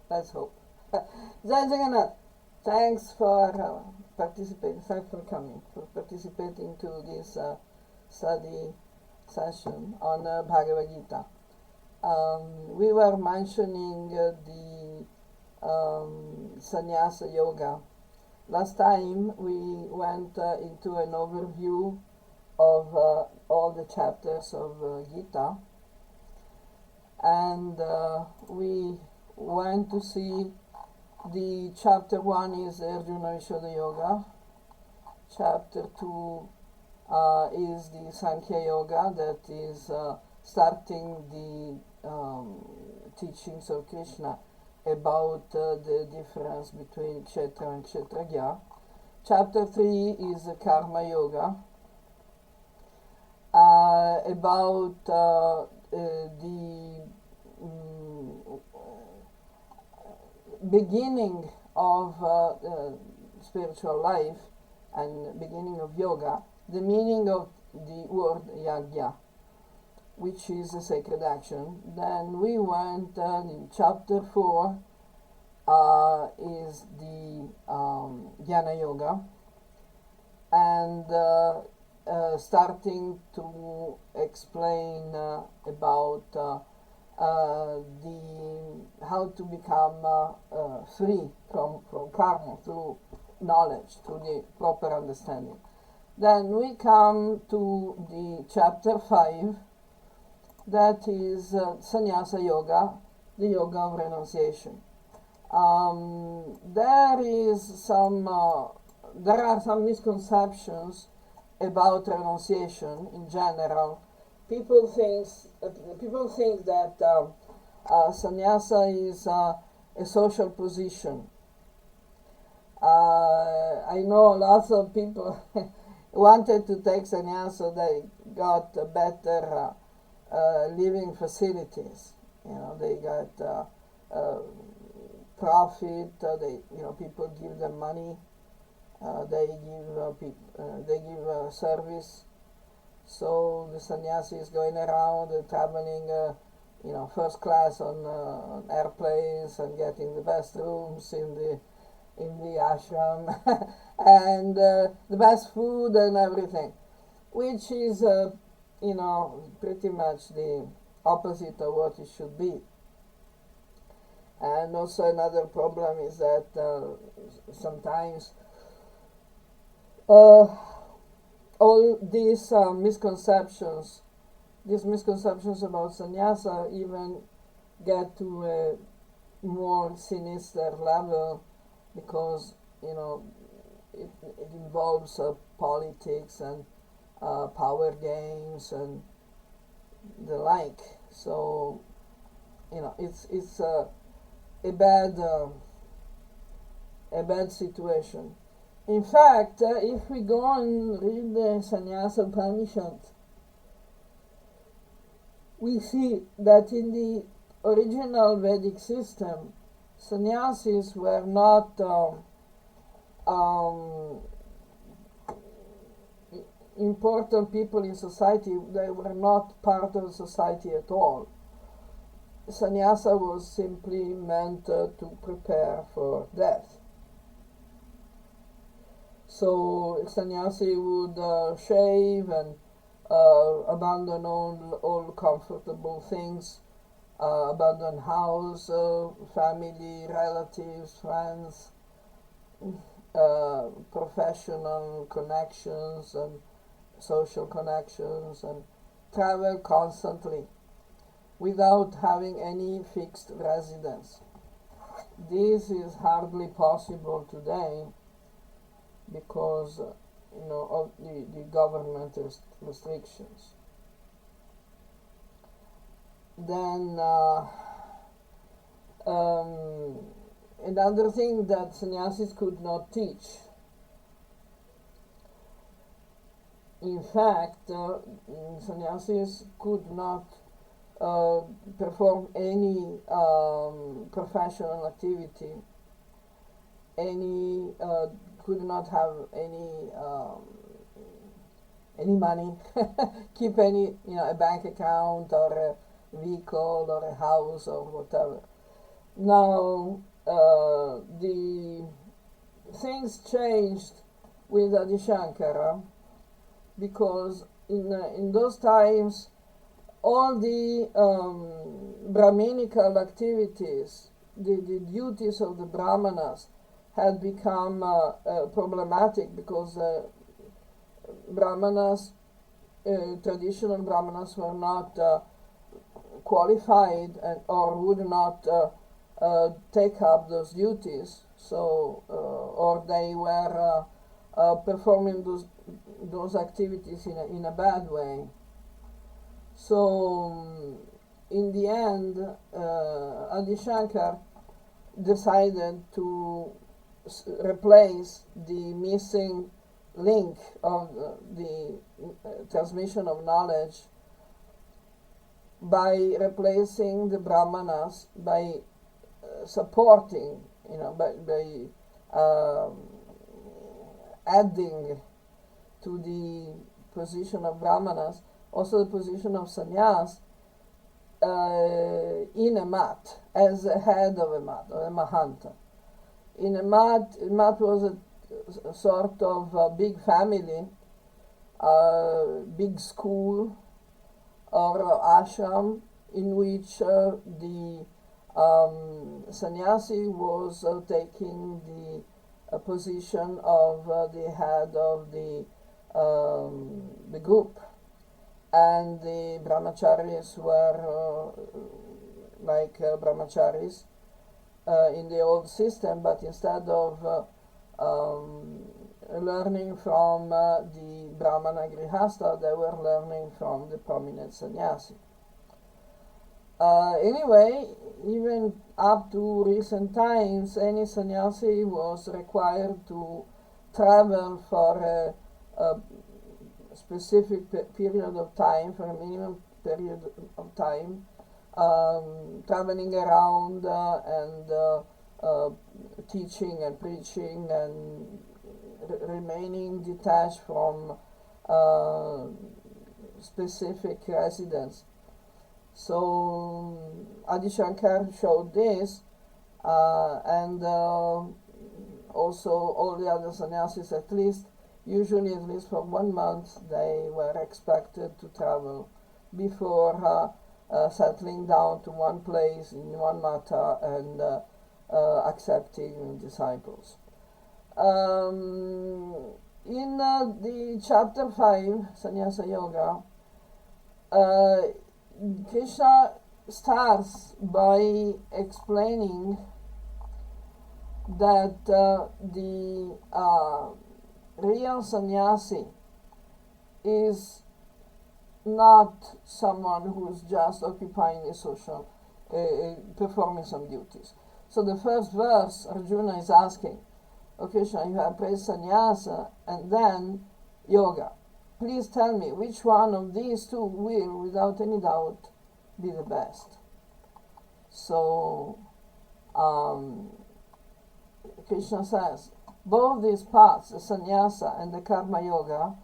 Let's hope. Jai Jagannath, thanks for participating, thanks for coming, for participating to this study session on Bhagavad Gita. We were mentioning the sannyasa yoga. Last time we went into an overview of all the chapters of Gita, and we went to see the chapter 1 is Arjuna Vishuddha Yoga, chapter 2 is the Sankhya Yoga, that is starting the teachings of Krishna about the difference between Kshetra and Kshetragya. Chapter 3 is Karma Yoga, about the beginning of spiritual life and beginning of yoga, the meaning of the word yagya, which is a sacred action. Then we went in chapter 4 is the jnana yoga, and starting to explain about how to become free from karma through knowledge, through the proper understanding. Then we come to the chapter 5, that is sannyasa yoga, the yoga of renunciation. There are some misconceptions about renunciation in general. People think that sannyasa is a social position. I know lots of people wanted to take sannyasa. They got better living facilities. They got profit. People give them money. They give service. So the sannyasi is going around traveling, first class on airplanes and getting the best rooms in the ashram and the best food and everything, which is pretty much the opposite of what it should be. And also another problem is that sometimes all these misconceptions about sannyasa even get to a more sinister level, because it involves politics and power games and the like. So it's a bad situation. In fact, if we go and read the Sannyasa Upanishad, we see that in the original Vedic system, sannyasis were not important people in society. They were not part of society at all. Sannyasa was simply meant to prepare for death. So sannyasi would shave and abandon all comfortable things, abandon house, family, relatives, friends, professional connections and social connections, and travel constantly without having any fixed residence. This is hardly possible today because of the government restrictions. Then another thing that sannyasis could not teach. In fact, sannyasis could not perform any professional activity, could not have any money, keep a bank account or a vehicle or a house or whatever. Now, the things changed with Adi Shankara, because in those times all the Brahminical activities, the duties of the Brahmanas, had become problematic, because Brahmanas, traditional Brahmanas, were not qualified or would not take up those duties, so or they were performing those activities in a bad way. So in the end, Adi Shankar decided to replace the missing link of the transmission of knowledge by replacing the Brahmanas, by supporting, by adding to the position of Brahmanas also the position of sannyas in a mat, as a head of a mat, or a mahanta. In a mat was a sort of big family, big school, or ashram, in which the sannyasi was taking the position of the head of the group, and the brahmacharis were like brahmacharis in the old system, but instead of learning from the brahmana grihasta, they were learning from the prominent sannyasi. Anyway, even up to recent times, any sannyasi was required to travel for a specific period of time, for a minimum period of time, traveling around and teaching and preaching and remaining detached from specific residence. So Adi Shankar showed this, and also all the other sannyasis, usually at least for 1 month, they were expected to travel before settling down to one place in one mata and accepting disciples. In the chapter 5, Sannyasa Yoga, Krishna starts by explaining that the real sannyasi is not someone who's just occupying a social, performing some duties. So the first verse, Arjuna is asking, "O Krishna, you have praised sannyasa and then yoga. Please tell me which one of these two will, without any doubt, be the best." So Krishna says, both these paths, the sannyasa and the karma yoga,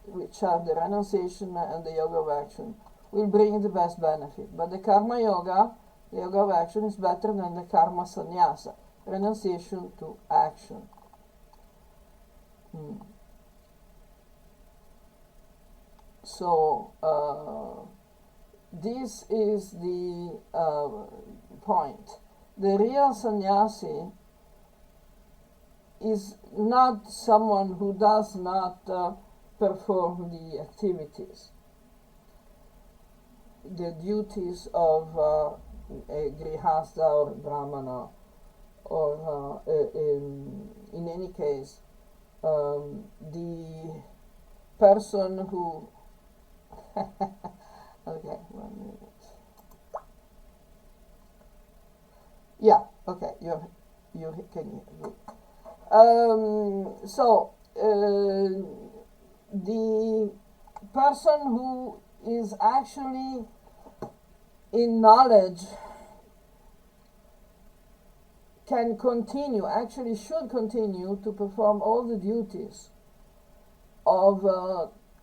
which are the renunciation and the yoga of action, will bring the best benefit. But the karma yoga, the yoga of action, is better than the karma sannyasa, renunciation to action. So this is the point. The real sannyasi is not someone who does not perform the activities, the duties of a grihasta or brahmana, or in any case, the person who okay, 1 minute. Yeah, okay, you can hear. So the person who is actually in knowledge can continue, actually should continue to perform all the duties of,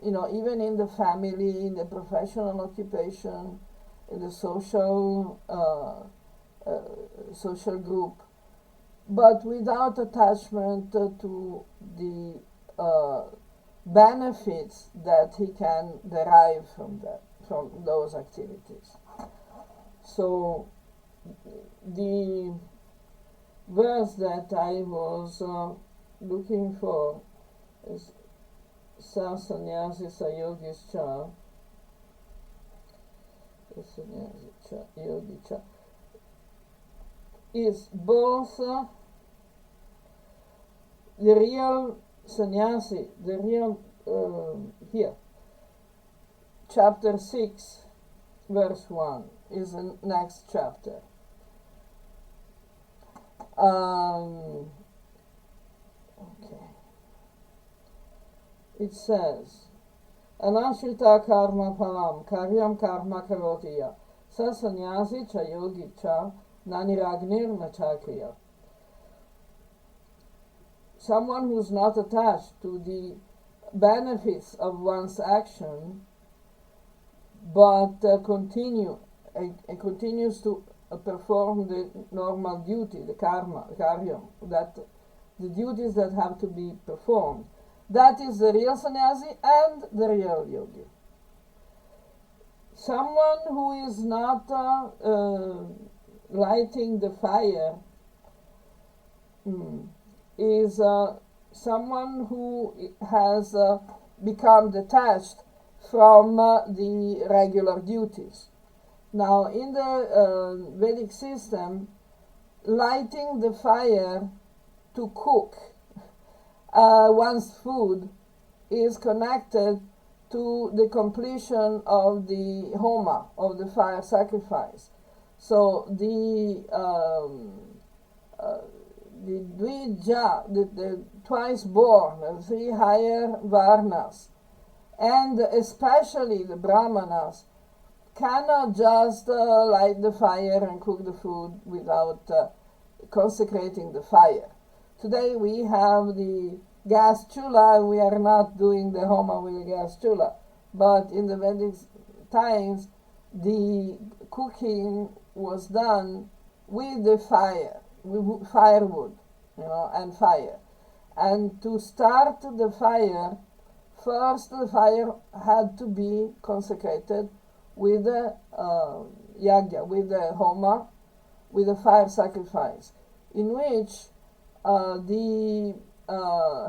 even in the family, in the professional occupation, in the social social group, but without attachment to the benefits that he can derive from those activities. So the verse that I was looking for is Sa sannyasi sa yogis cha, yogi cha, is both the real sannyasi, the real here, chapter 6, verse 1 is the next chapter. Okay. It says, Anashrita karma palam, karyam karma karotiya, sa sannyasi cha yogi cha, naniragnir nachakriya. Someone who's not attached to the benefits of one's action, but continues to perform the normal duty, the karma, karyam, that the duties that have to be performed. That is the real sannyasi and the real yogi. Someone who is not lighting the fire is someone who has become detached from the regular duties. Now, in the Vedic system, lighting the fire to cook one's food is connected to the completion of the homa, of the fire sacrifice. So the dvija, the twice born, the three higher varnas, and especially the brahmanas, cannot just light the fire and cook the food without consecrating the fire. Today we have the gas chula, and we are not doing the homa with the gas chula. But in the Vedic times, the cooking was done with the fire, with firewood, and fire. And to start the fire, first the fire had to be consecrated with the yagya, with the homa, with the fire sacrifice, in which the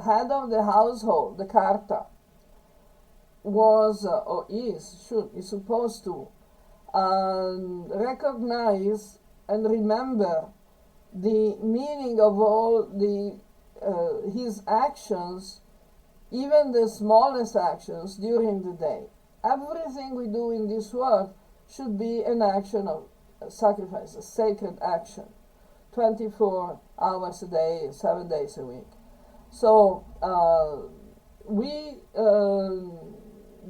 head of the household, the karta, was or is supposed to recognize and remember the meaning of all the his actions, even the smallest actions during the day. Everything we do in this world should be an action of sacrifice, a sacred action, 24 hours a day, 7 days a week. So we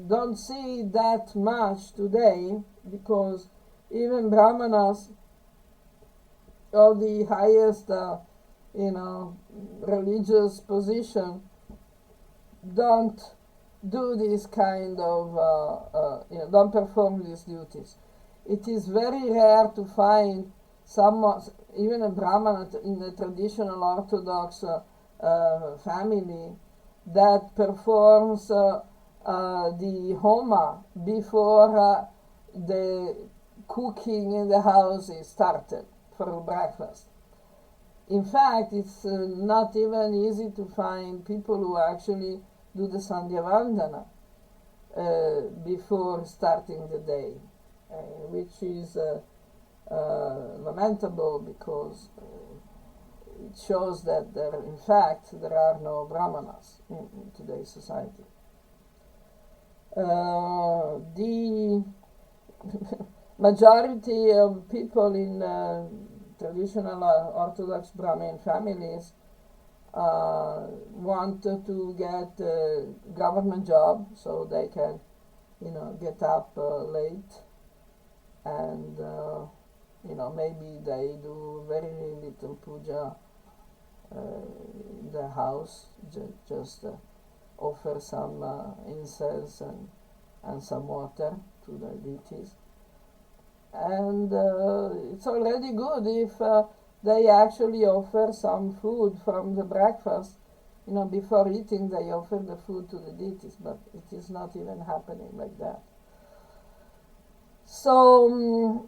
don't see that much today, because even brahmanas of the highest, religious position don't do this kind of, don't perform these duties. It is very rare to find someone, even a brahmana in a traditional Orthodox family, that performs the homa before the cooking in the house is started for breakfast. In fact, it's not even easy to find people who actually do the Sandhya Vandana before starting the day, which is lamentable, because it shows that there are no brahmanas in today's society. The majority of people in traditional Orthodox Brahmin families want to get a government job so they can, get up late, and maybe they do very little puja in the house, just offer some incense and some water to the deities. and it's already good if they actually offer some food from the breakfast. Before eating, they offer the food to the deities, but it is not even happening like that. So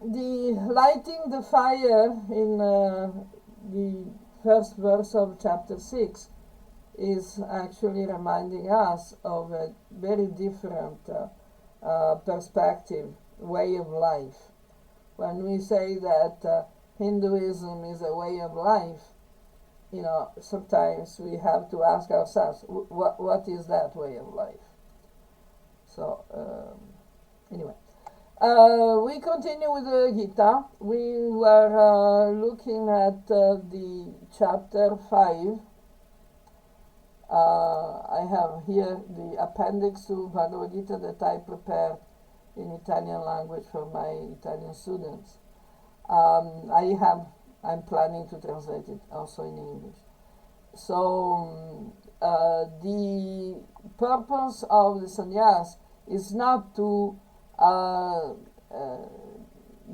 the lighting the fire in the first verse of chapter 6 is actually reminding us of a very different perspective, way of life. When we say that Hinduism is a way of life, sometimes we have to ask ourselves, what is that way of life? So, anyway. We continue with the Gita. We were looking at the chapter 5. I have here the appendix to Bhagavad Gita that I prepared in Italian language for my Italian students. I'm planning to translate it also in English. So the purpose of the sannyas is not to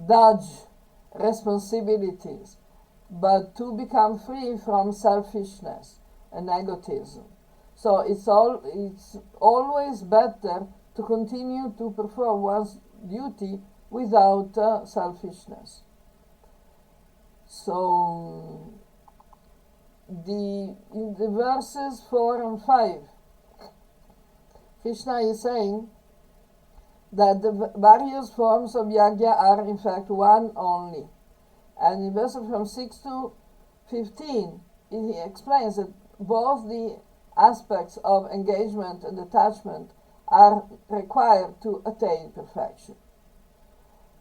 dodge responsibilities, but to become free from selfishness and egotism. So it's always better to continue to perform one's duty without selfishness. So in the verses 4 and 5, Krishna is saying that the various forms of yajna are in fact one only. And in verses from 6 to 15, he explains that both the aspects of engagement and attachment are required to attain perfection.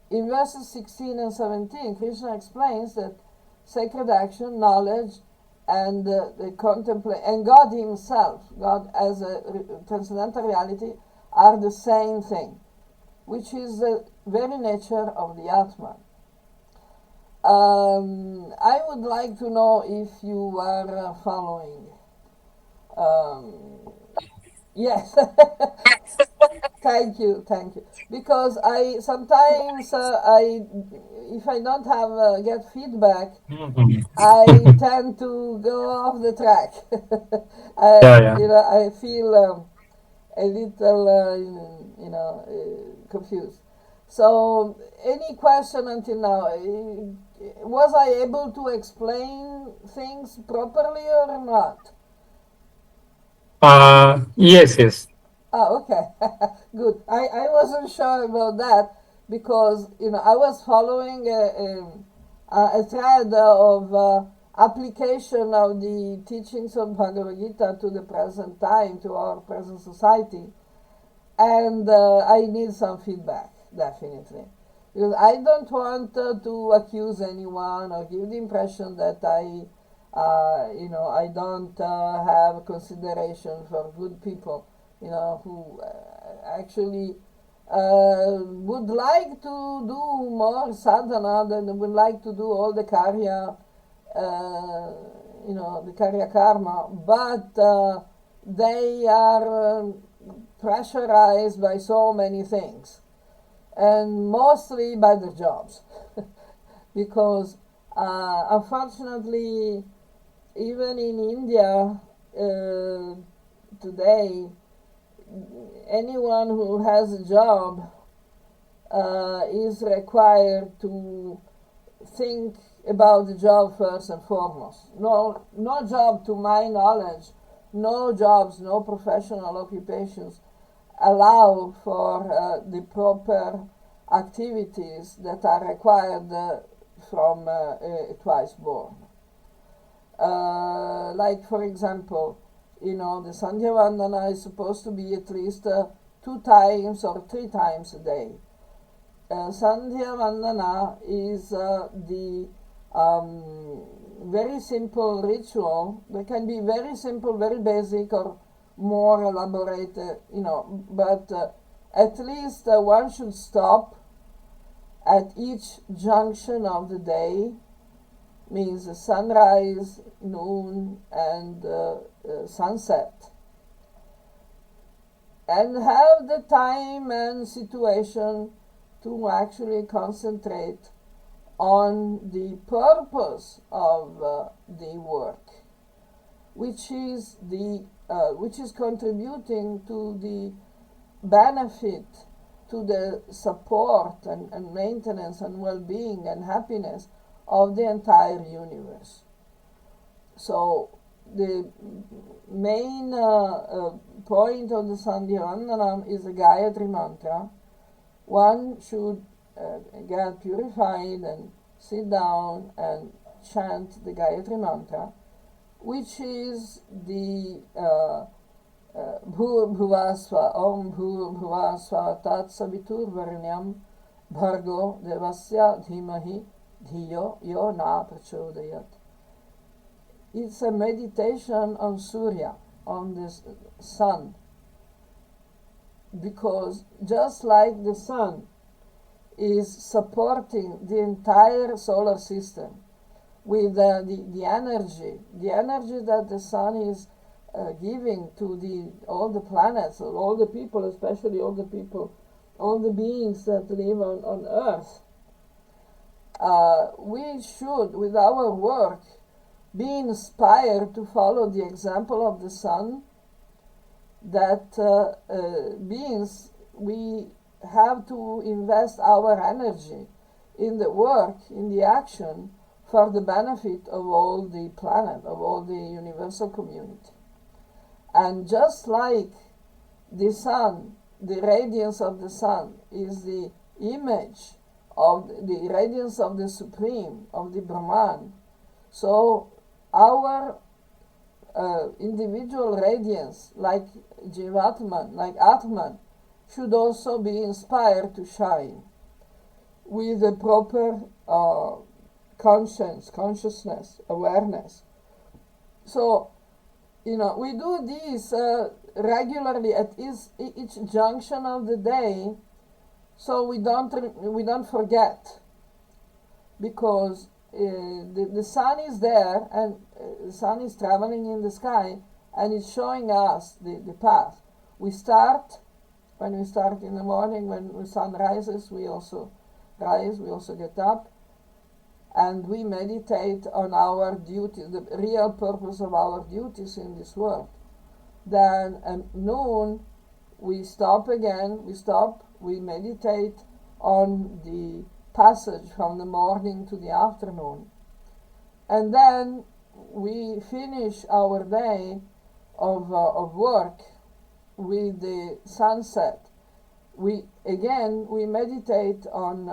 In verses 16 and 17, Krishna explains that sacred action, knowledge, and the contemplation, and God Himself, God as a transcendental reality, are the same thing, which is the very nature of the Atman. I would like to know if you are following. Yes. Thank you. Because I sometimes if I don't have get feedback, I tend to go off the track. Yeah, yeah. I feel a little, confused. So, any question until now? Was I able to explain things properly or not? Yes, yes. Oh, okay. Good. I wasn't sure about that because, I was following a thread of application of the teachings of Bhagavad Gita to the present time, to our present society. And I need some feedback, definitely. Because I don't want to accuse anyone or give the impression that I don't have consideration for good people, who actually would like to do more sadhana, than would like to do all the karya, the karya karma, but they are pressurized by so many things, and mostly by their jobs, because unfortunately, even in India today, anyone who has a job is required to think about the job first and foremost. No job, to my knowledge, no jobs, no professional occupations allow for the proper activities that are required from a twice born. Like, for example, the Sandhya Vandana is supposed to be at least 2 times or 3 times a day. Sandhya Vandana is the very simple ritual that can be very simple, very basic, or more elaborate, but at least one should stop at each junction of the day, means sunrise, noon, and sunset, and have the time and situation to actually concentrate on the purpose of the work, which is contributing to the benefit, to the support and maintenance and well-being and happiness of the entire universe. So the main point of the Sandhya Vandanam is the Gayatri mantra. One should get purified and sit down and chant the Gayatri mantra, which is the Bhuvasva, Om Bhuvasva Tat Savitur Varnyam Bhargo Devasya Dhimahi Dhiyo Yo Na Prachodayat. It's a meditation on Surya, on the sun, because just like the sun is supporting the entire solar system with the energy that the sun is giving to all the planets, all the people, especially all the beings that live on Earth. We should, with our work, be inspired to follow the example of the sun, that means we have to invest our energy in the work, in the action, for the benefit of all the planet, of all the universal community. And just like the sun, the radiance of the sun is the image of the radiance of the Supreme, of the Brahman, so our individual radiance, like Jivatman, like Atman, should also be inspired to shine with the proper consciousness, awareness. So, we do this regularly at each junction of the day, so we don't forget, because the sun is there, and the sun is traveling in the sky, and it's showing us the path. When we start in the morning, when the sun rises, we also rise, we also get up, and we meditate on our duties, the real purpose of our duties in this world. Then at noon, we stop again, we meditate on the passage from the morning to the afternoon. And then we finish our day of work with the sunset. We meditate on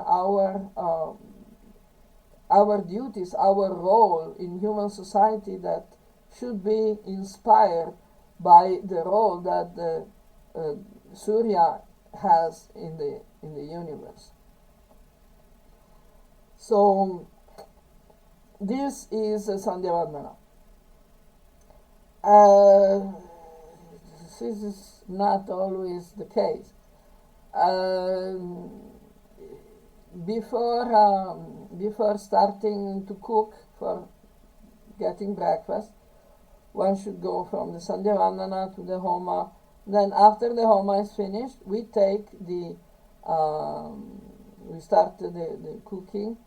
our duties, our role in human society that should be inspired by the role that the Surya has in the universe. So this is Sandhya Vandana. This is not always the case. Before starting to cook for getting breakfast, one should go from the Sandhya Vandana to the Homa. Then after the Homa is finished, we take we start the cooking,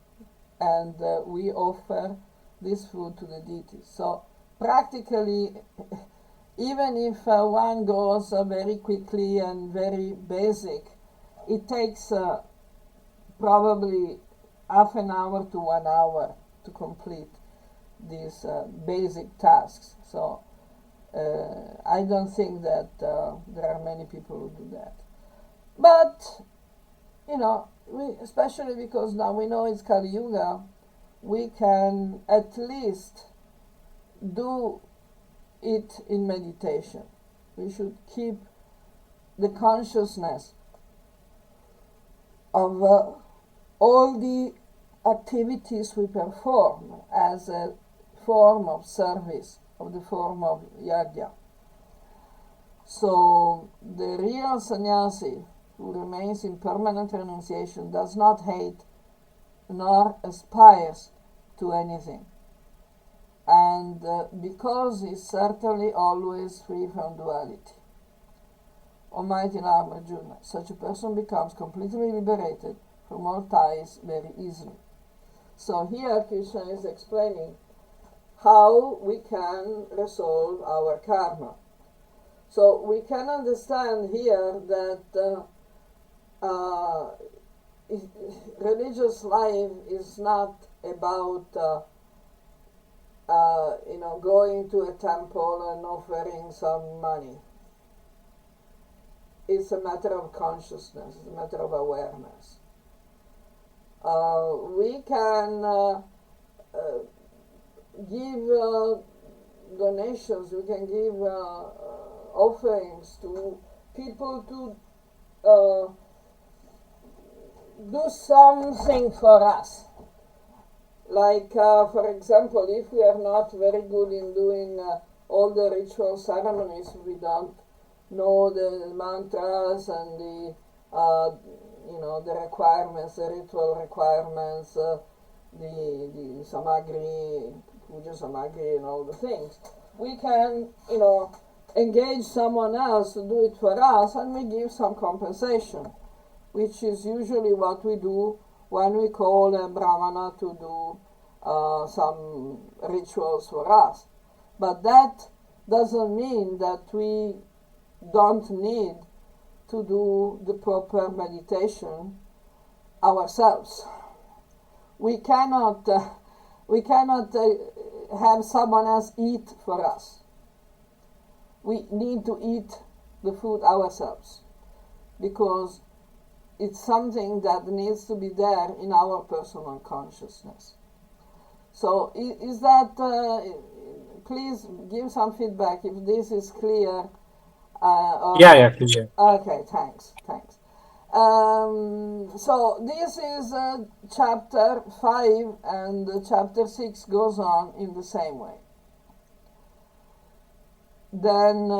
and we offer this food to the deities. So practically, even if one goes very quickly and very basic, it takes probably half an hour to 1 hour to complete these basic tasks. So I don't think that there are many people who do that. But, especially because now we know it's Kali Yuga, we can at least do it in meditation. We should keep the consciousness of all the activities we perform as a form of service, of the form of yajna. So the real sannyasi who remains in permanent renunciation does not hate nor aspires to anything. And because he's certainly always free from duality. Almighty Lord Arjuna, such a person becomes completely liberated from all ties very easily. So here Krishna is explaining how we can resolve our karma. So we can understand here that religious life is not about going to a temple and offering some money. It's a matter of consciousness, it's a matter of awareness. We can give donations, we can give offerings to people to do something for us. Like, for example, if we are not very good in doing all the ritual ceremonies, we don't know the mantras and the requirements, the ritual requirements, the samagri, puja samagri, and all the things. We can, engage someone else to do it for us, and we give some compensation, which is usually what we do when we call a brahmana to do some rituals for us. But that doesn't mean that we don't need to do the proper meditation ourselves. We cannot have someone else eat for us. We need to eat the food ourselves, because it's something that needs to be there in our personal consciousness. So is that, please give some feedback if this is clear. Yeah, clear. Okay, thanks. So this is chapter 5, and chapter 6 goes on in the same way. Then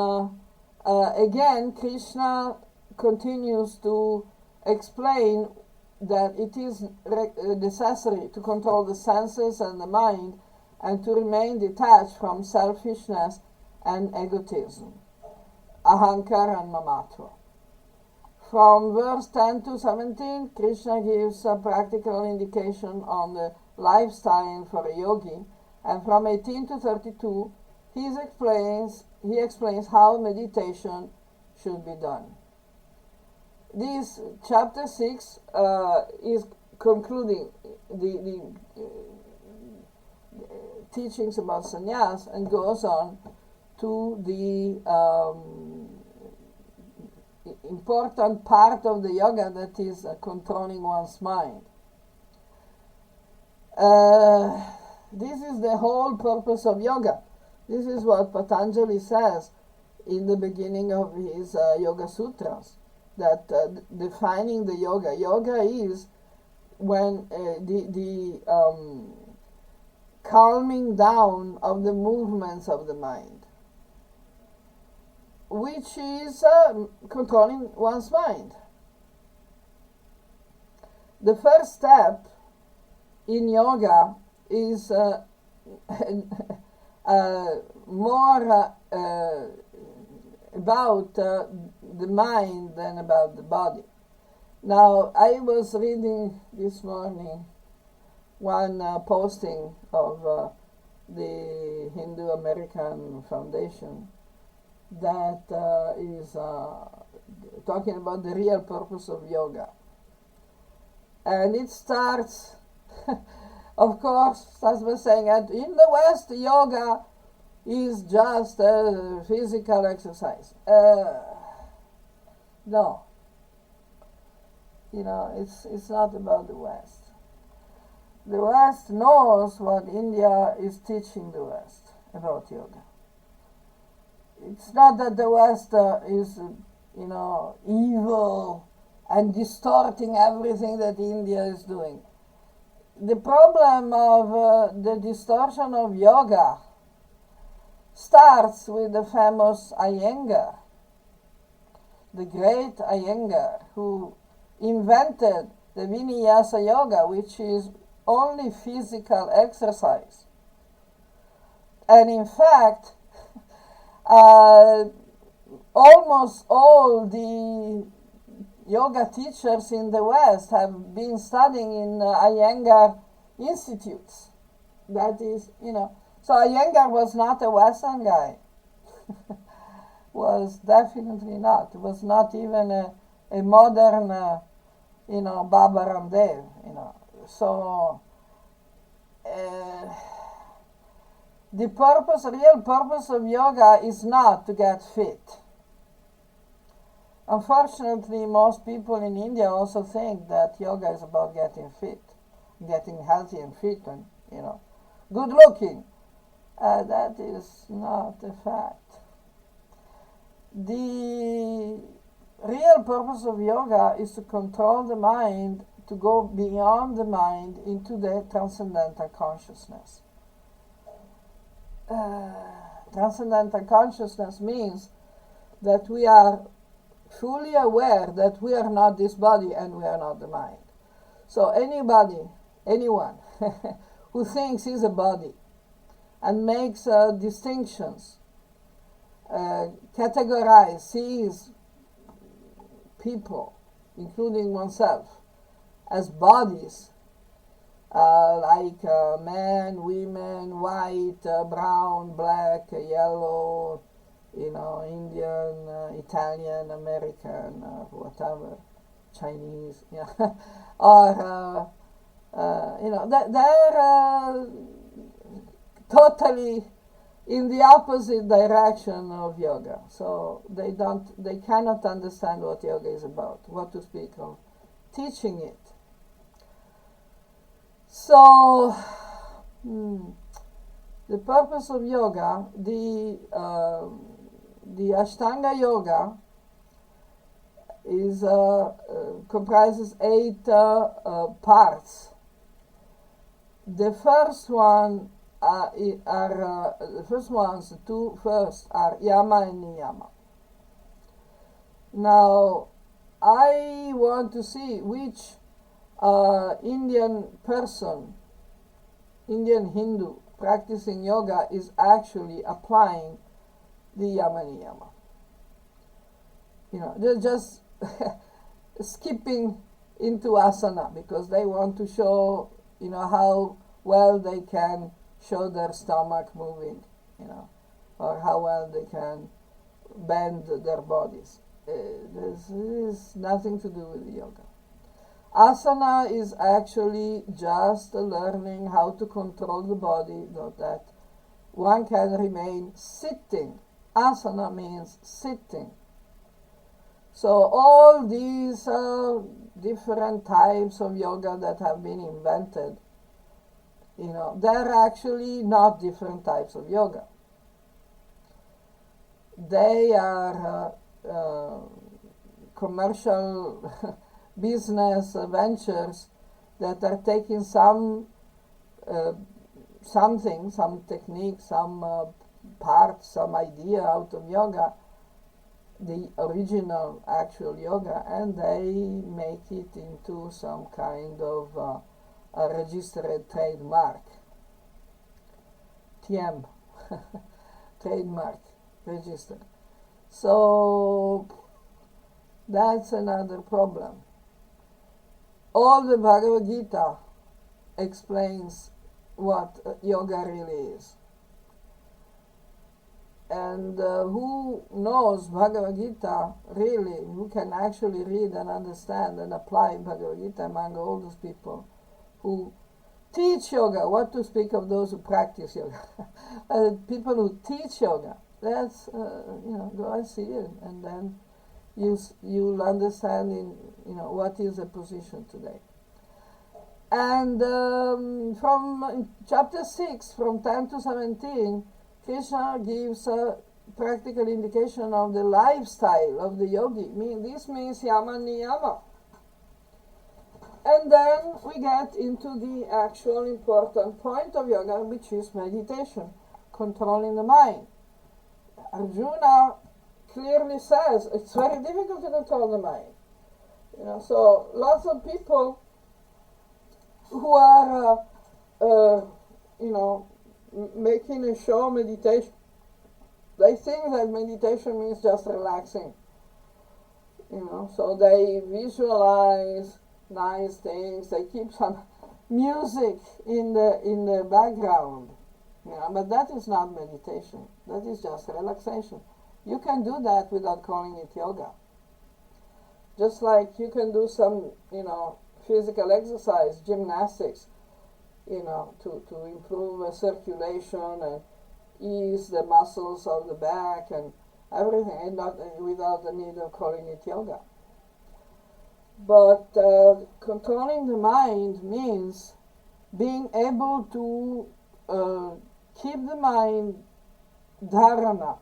again, Krishna continues to explain that it is necessary to control the senses and the mind and to remain detached from selfishness and egotism, ahankar and mamatva. From verse 10 to 17, Krishna gives a practical indication on the lifestyle for a yogi, and from 18 to 32, he explains how meditation should be done. This chapter 6 is concluding the teachings about sannyas and goes on to the important part of the yoga, that is controlling one's mind. This is the whole purpose of yoga. This is what Patanjali says in the beginning of his Yoga Sutras, that defining the yoga. Yoga is when the calming down of the movements of the mind, which is controlling one's mind. The first step in yoga is more about the mind than about the body. Now, I was reading this morning one posting of the Hindu American Foundation that is talking about the real purpose of yoga. And it starts, of course, starts by saying that in the West, yoga is just a physical exercise. No. It's not about the West. The West knows what India is teaching the West about yoga. It's not that the West is, evil and distorting everything that India is doing. The problem of the distortion of yoga starts with the famous Iyengar, the great Iyengar, who invented the Vinyasa Yoga, which is only physical exercise. And in fact, almost all the yoga teachers in the West have been studying in Iyengar institutes. That is, so Iyengar was not a Western guy. Was definitely not. It was not even a modern, Baba Ramdev, So, the real purpose of yoga is not to get fit. Unfortunately, most people in India also think that yoga is about getting fit, getting healthy and fit and, good looking. That is not a fact. The real purpose of yoga is to control the mind, to go beyond the mind into the transcendental consciousness. Transcendental consciousness means that we are fully aware that we are not this body and we are not the mind. So anyone who thinks he's a body and makes distinctions, sees people, including oneself, as bodies, like men, women, white, brown, black, yellow, Indian, Italian, American, whatever, Chinese, or they're totally in the opposite direction of yoga. So they cannot understand what yoga is about, what to speak of teaching it. So, the purpose of yoga, the Ashtanga yoga is comprises 8 parts. The first one the two first are yama and niyama. Now, I want to see which Indian Hindu practicing yoga is actually applying the yama niyama. They're just skipping into asana because they want to show, how well they can show their stomach moving, or how well they can bend their bodies. This is nothing to do with yoga. Asana is actually just learning how to control the body so that one can remain sitting. Asana means sitting. So all these different types of yoga that have been invented, they're actually not different types of yoga. They are commercial business ventures that are taking some technique, some part, some idea out of yoga, the original actual yoga, and they make it into some kind of a registered trademark, TM, trademark, registered. So that's another problem. All the Bhagavad Gita explains what yoga really is. And who knows Bhagavad Gita really, who can actually read and understand and apply Bhagavad Gita among all those people who teach yoga, what to speak of those who practice yoga. People who teach yoga, that's, go and see it, and then you'll understand what is the position today. And from chapter 6, from 10 to 17, Krishna gives a practical indication of the lifestyle of the yogi. This means yama niyama. And then we get into the actual important point of yoga, which is meditation, controlling the mind. Arjuna clearly says it's very difficult to control the mind. So lots of people who are, making a show meditation, they think that meditation means just relaxing. So they visualize nice things. They keep some music in the background. But that is not meditation. That is just relaxation. You can do that without calling it yoga. Just like you can do some, physical exercise, gymnastics, to improve circulation and ease the muscles of the back and everything, and not without the need of calling it yoga. But controlling the mind means being able to keep the mind dharana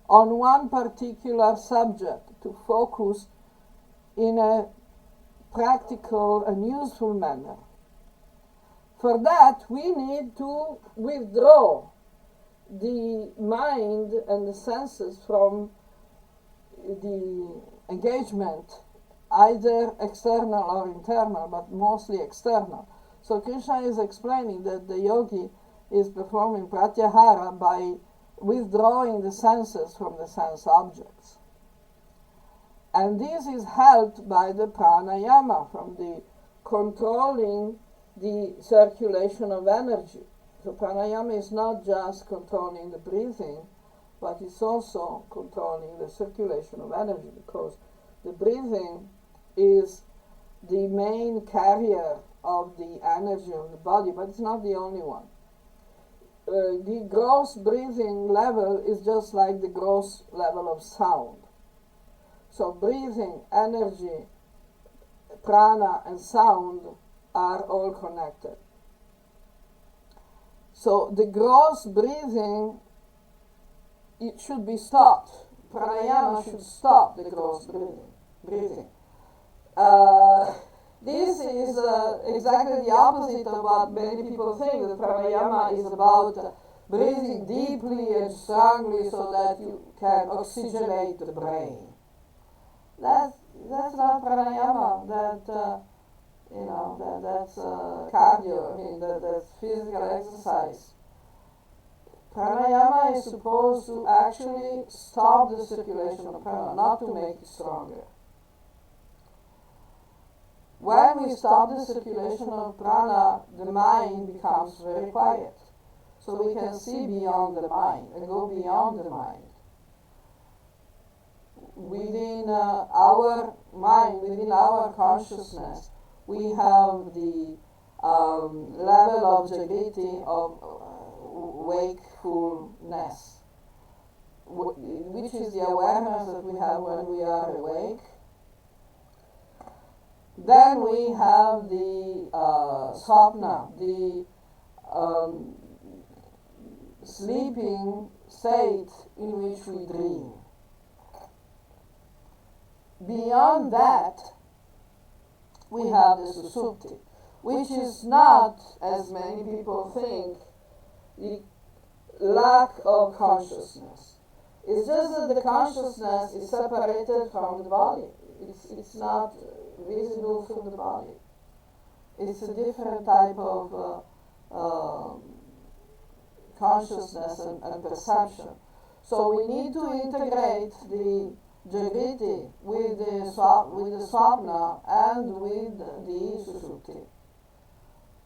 on one particular subject, to focus in a practical and useful manner. For that, we need to withdraw the mind and the senses from the engagement, either external or internal, but mostly external. So Krishna is explaining that the yogi is performing pratyahara by withdrawing the senses from the sense objects. And this is helped by the pranayama, from the controlling the circulation of energy. So pranayama is not just controlling the breathing, but it's also controlling the circulation of energy, because the breathing is the main carrier of the energy of the body, but it's not the only one. The gross breathing level is just like the gross level of sound. So breathing, energy, prana, and sound are all connected. So the gross breathing, it should be stopped. Pranayama should stop the gross breathing. This is exactly the opposite of what many people think, that pranayama is about breathing deeply and strongly so that you can oxygenate the brain. That's not pranayama. That's cardio. That's physical exercise. Pranayama is supposed to actually stop the circulation of prana, not to make it stronger. When we stop the circulation of prana, the mind becomes very quiet. So we can see beyond the mind and go beyond the mind. Within our mind, within our consciousness, we have the level of Jagannatha, of wakefulness, which is the awareness that we have when we are awake. Then we have the sapna, the sleeping state in which we dream. Beyond that, we have the susupti, which is not, as many people think, the lack of consciousness. It's just that the consciousness is separated from the body. It's not visible from the body. It's a different type of consciousness and perception. So we need to integrate the Jagannatha with the swapna and with the susupti.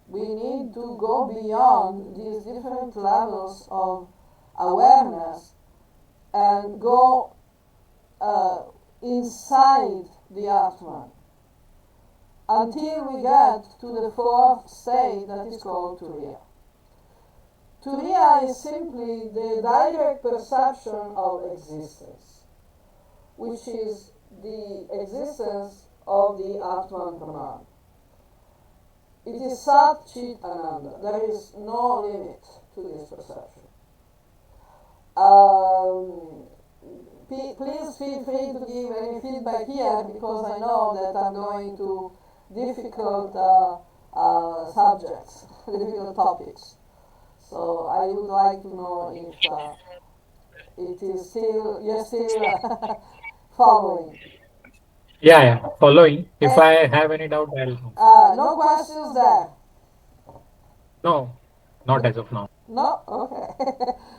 We need to go beyond these different levels of awareness and go inside the Atman until we get to the fourth state that is called Turiya. Turiya is simply the direct perception of existence, which is the existence of the Atman Brahman. It is Sat Chit Ananda. There is no limit to this perception. Please feel free to give any feedback here, because I know that I'm going to difficult subjects, difficult topics. So I would like to know if you're still following. Yeah, following. If I have any doubt, I'll. No questions there? No, not as of now. No? Okay.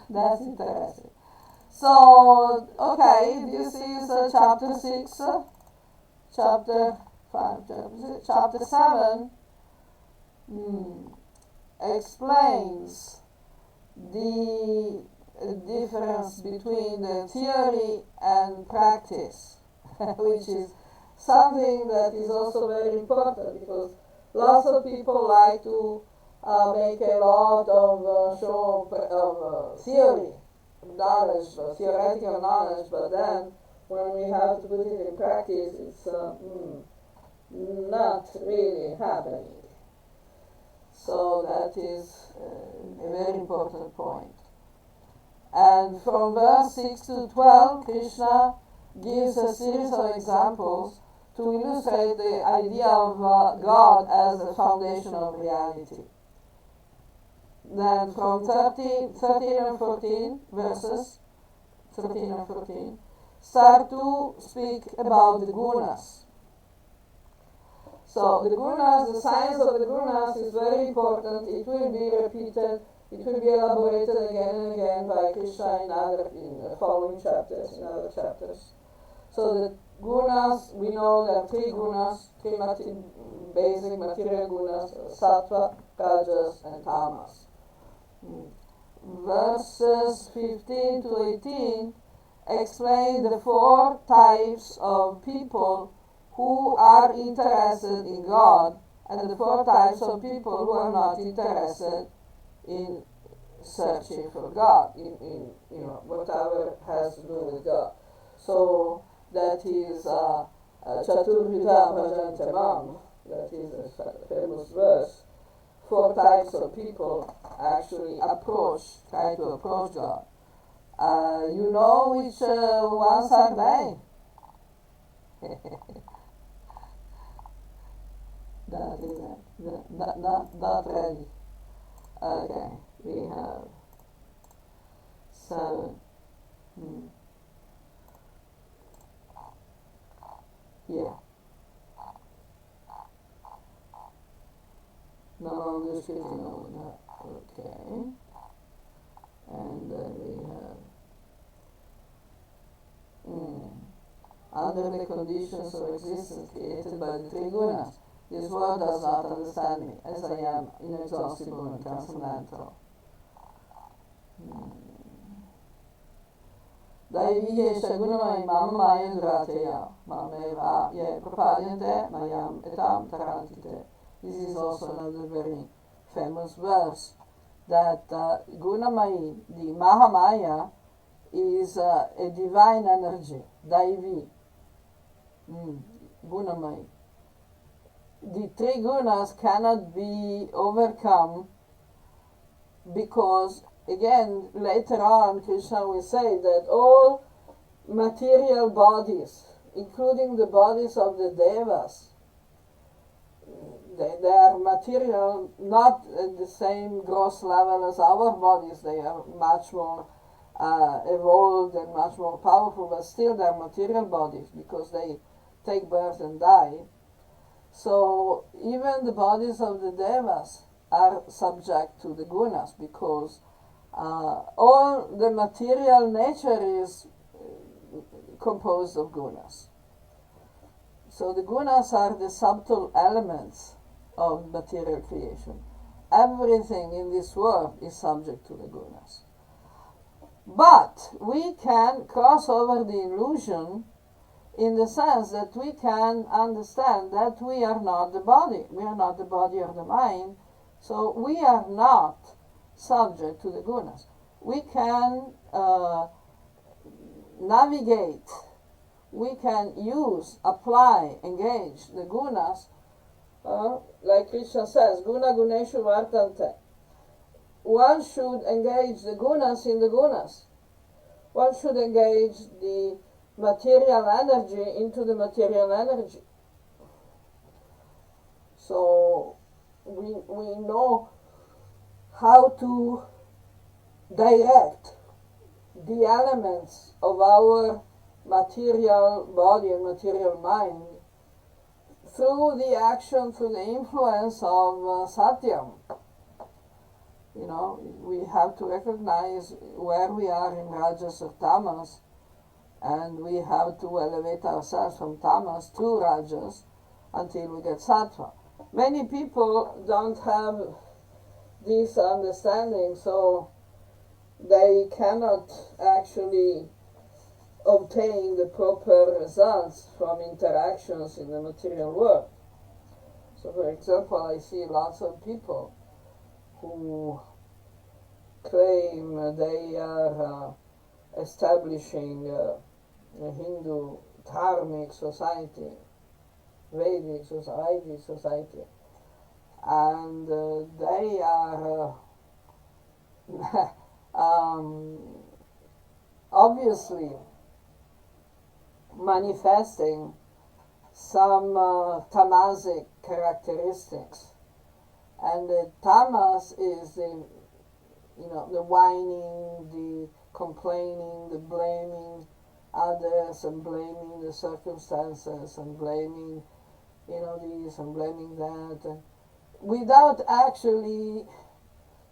That's interesting. So, okay, this is chapter 6. chapter 5, chapter 7 explains the difference between the theory and practice, which is something that is also very important, because lots of people like to make a lot of show of theory, knowledge, theoretical knowledge, but then when we have to put it in practice, it's not really happening. So that is a very important point. And from verse 6 to 12, Krishna gives a series of examples to illustrate the idea of God as the foundation of reality. Then from 13 and 14 verses, 13 and 14, start to speak about the gunas. So the gunas, the science of the gunas is very important. It will be repeated, it will be elaborated again and again by Krishna in the following chapters, in other chapters. So the gunas, we know there are three gunas, three basic material gunas, sattva, rajas, and tamas. Verses 15 to 18 explain the four types of people who are interested in God, and the four types of people who are not interested in searching for God, in whatever has to do with God. So that is Chaturvida Bhajante Mam, that is a famous verse. Four types of people actually try to approach God. You know which ones are they? Not ready. Okay, we have 7. Yeah. No longer sitting on that. Okay. And then we have under the conditions of existence created by the three gunas, this world does not understand me, as I am inexhaustible and transcendental. Daiviye gunamai mama maya durateya, mameva ye prapadyante mayam etam tarantite. This is also another very famous verse, that gunamai, the Mahamaya, is a divine energy, Daivi, gunamai. The three gunas cannot be overcome because, again, later on Krishna will say that all material bodies, including the bodies of the devas, they are material, not at the same gross level as our bodies. They are much more evolved and much more powerful, but still they are material bodies because they take birth and die. So even the bodies of the devas are subject to the gunas, because all the material nature is composed of gunas. So the gunas are the subtle elements of material creation. Everything in this world is subject to the gunas. But we can cross over the illusion in the sense that we can understand that we are not the body. We are not the body or the mind. So we are not subject to the gunas. We can navigate, we can use, apply, engage the gunas, like Krishna says, guna guneshu vartante. One should engage the gunas in the gunas. One should engage the material energy into the material energy. So we know how to direct the elements of our material body and material mind through the action, through the influence of Satyam. We have to recognize where we are in Rajas or Tamas, and we have to elevate ourselves from tamas to rajas until we get sattva. Many people don't have this understanding, so they cannot actually obtain the proper results from interactions in the material world. So, for example, I see lots of people who claim they are establishing a Hindu dharmic society, Vedic society, and they are obviously manifesting some tamasic characteristics, and the tamas is the whining, the complaining, the blaming others, and blaming the circumstances, and blaming this and blaming that, and without actually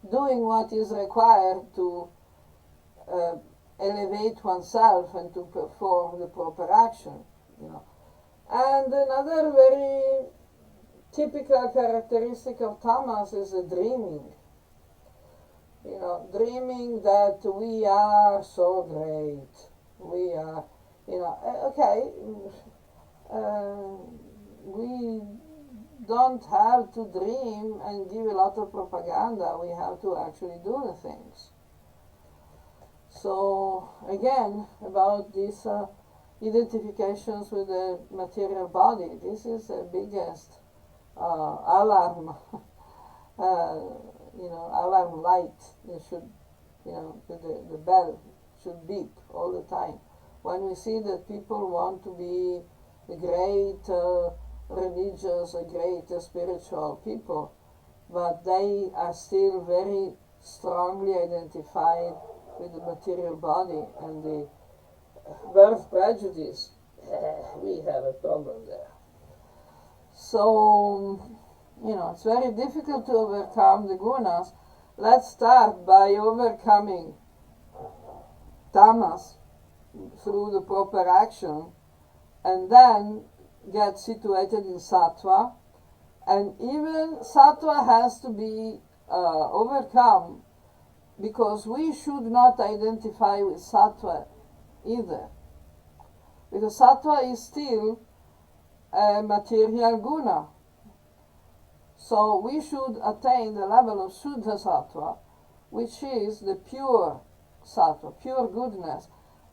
doing what is required to elevate oneself and to perform the proper action. And another very typical characteristic of tamas is the dreaming. Dreaming that we are so great. We are, okay, we don't have to dream and give a lot of propaganda. We have to actually do the things. So, again, about these identifications with the material body, this is the biggest alarm, alarm light. It should, the bell should beep all the time. When we see that people want to be a great religious, a great spiritual people, but they are still very strongly identified with the material body and the birth prejudice, we have a problem there. So, it's very difficult to overcome the gunas. Let's start by overcoming tamas through the proper action, and then get situated in sattva. And even sattva has to be overcome, because we should not identify with sattva either, because sattva is still a material guna. So we should attain the level of Shuddha Sattva, which is the pure sattva, pure goodness,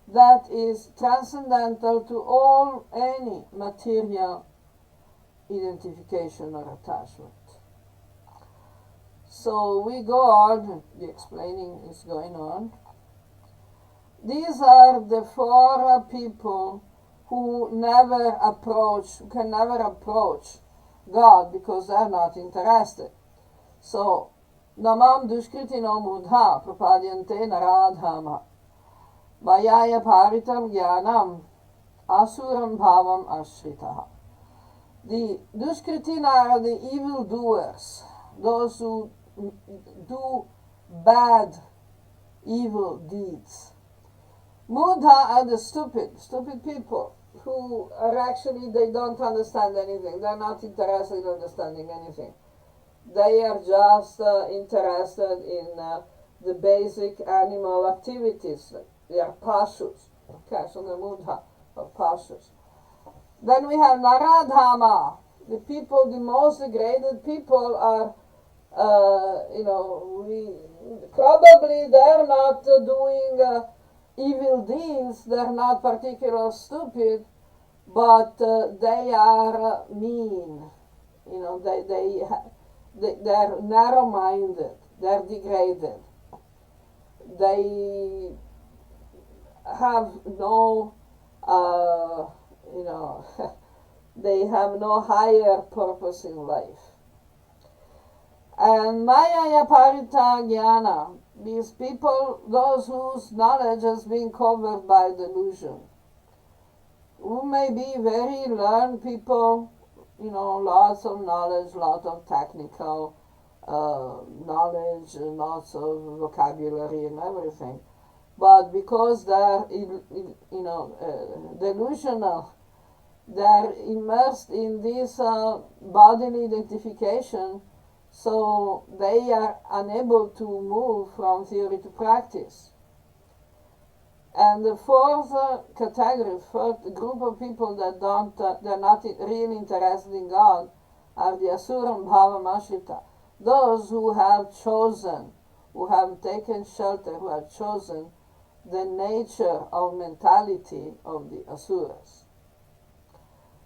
that is transcendental to any material identification or attachment. So we go on, the explaining is going on. These are the four people who can never approach God, because they are not interested. So, namam dushkritino mudha prapadyante naradhama mayaya paritam jnanam asuram bhavam ashritaha. The dushkritin are the evil doers, those who do bad, evil deeds. Mudha are the stupid people who are actually, they don't understand anything. They're not interested in understanding anything. They are just interested in the basic animal activities. They are pashus. Okay, so the mudha are pashus. Then we have naradhama. The people, the most degraded people are, probably they're not doing evil deeds, they're not particularly stupid, but they are mean. They're narrow-minded, they're degraded. They have no, they have no higher purpose in life. And Maya Parita Jnana, these people, those whose knowledge has been covered by delusion, who may be very learned people, lots of knowledge, lots of technical knowledge, lots of vocabulary and everything, but because they're delusional, they're immersed in this bodily identification, so they are unable to move from theory to practice. And the fourth category, fourth group of people that they're not really interested in God, are the Asura and Bhava Mashrita. Those who have chosen, who have taken shelter, who have chosen the nature of mentality of the Asuras.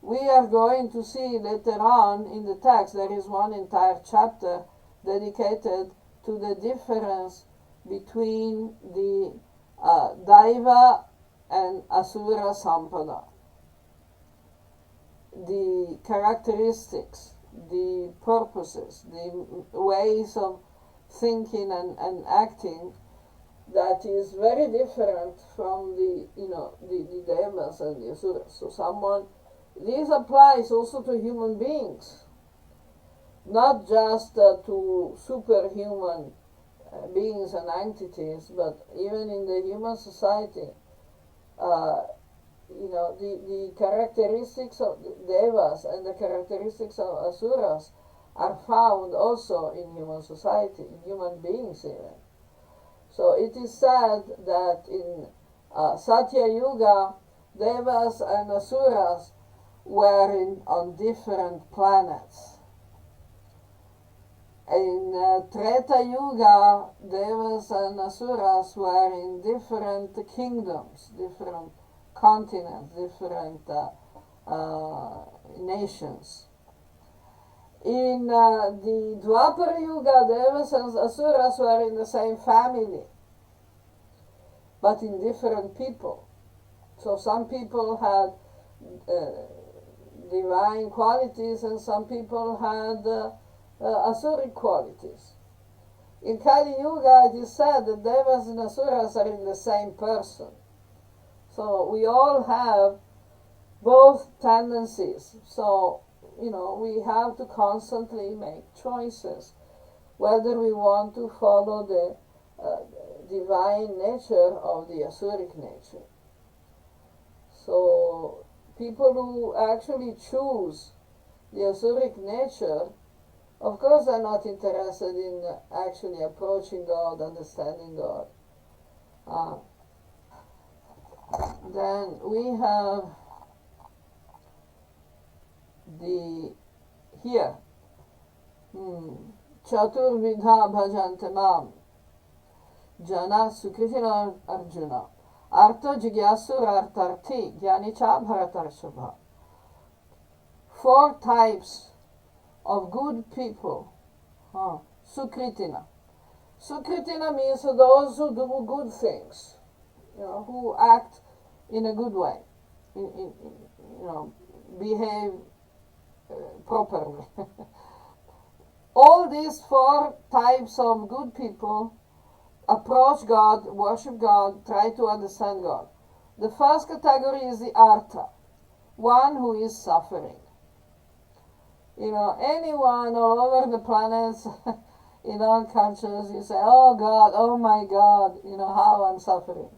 We are going to see later on in the text, there is one entire chapter dedicated to the difference between the Daiva and Asura Sampada. The characteristics, the purposes, the ways of thinking and acting that is very different from the Devas and the Asuras. So this applies also to human beings, not just to superhuman beings and entities, but even in the human society. The characteristics of the Devas and the characteristics of Asuras are found also in human society, in human beings even. So it is said that in Satya Yuga, Devas and Asuras were on different planets. In Treta Yuga, Devas and Asuras were in different kingdoms, different continents, different nations. In the Dwapara Yuga, Devas and Asuras were in the same family, but in different people. So some people had divine qualities and some people had Asuric qualities. In Kali Yuga, it is said that Devas and Asuras are in the same person. So we all have both tendencies. So, we have to constantly make choices whether we want to follow the divine nature of the Asuric nature. So people who actually choose the Asuric nature, of course, are not interested in actually approaching God, understanding God. Then we have Chaturvidha bhajante mam jana sukritina arjuna artha jigyasur artarthi jnani cha bharatarshava. 4 types of good people. Sukritina. Sukritina means those who do good things, who act in a good way, behave properly. All these 4 types of good people approach God, worship God, try to understand God. The first category is the artha, one who is suffering. Anyone all over the planet, in all cultures, you say, oh God, oh my God, how I'm suffering.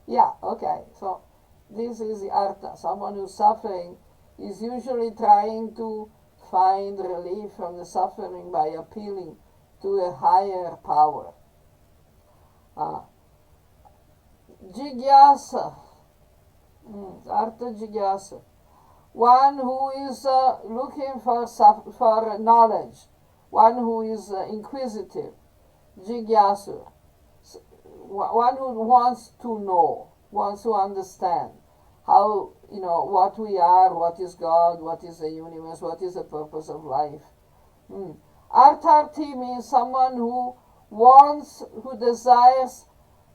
Yeah, okay, so this is the artha. Someone who's suffering is usually trying to find relief from the suffering by appealing to a higher power. Jigyasa, artha jigyasa. One who is looking for knowledge, one who is inquisitive, jigyasu, one who wants to know, wants to understand how, what we are, what is God, what is the universe, what is the purpose of life. Artharthi means someone who desires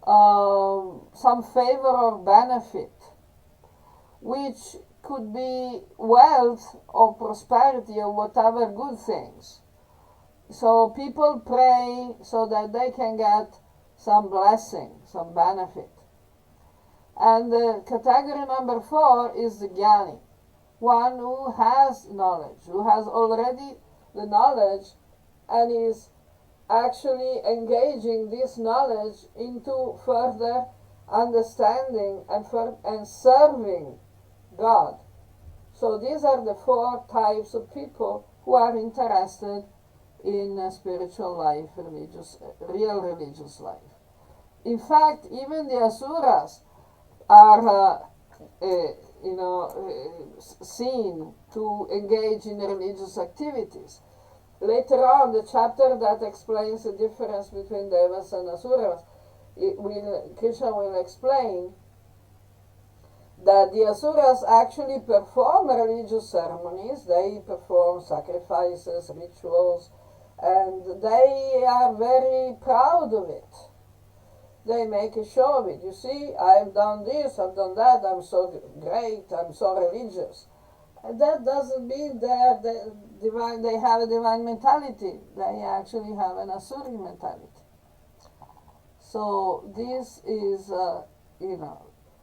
some favor or benefit, which could be wealth or prosperity or whatever good things. So people pray so that they can get some blessing, some benefit. And category number 4 is the Jnani, one who has knowledge, who has already the knowledge and is actually engaging this knowledge into further understanding and serving God. So these are the 4 types of people who are interested in spiritual life, real religious life. In fact, even the asuras are seen to engage in religious activities. Later on, the chapter that explains the difference between devas and asuras, Krishna will explain that the asuras actually perform religious ceremonies. They perform sacrifices, rituals, and they are very proud of it. They make a show of it. You see, I've done this, I've done that, I'm so great, I'm so religious. And that doesn't mean they have a divine mentality. They actually have an asuri mentality. So this is,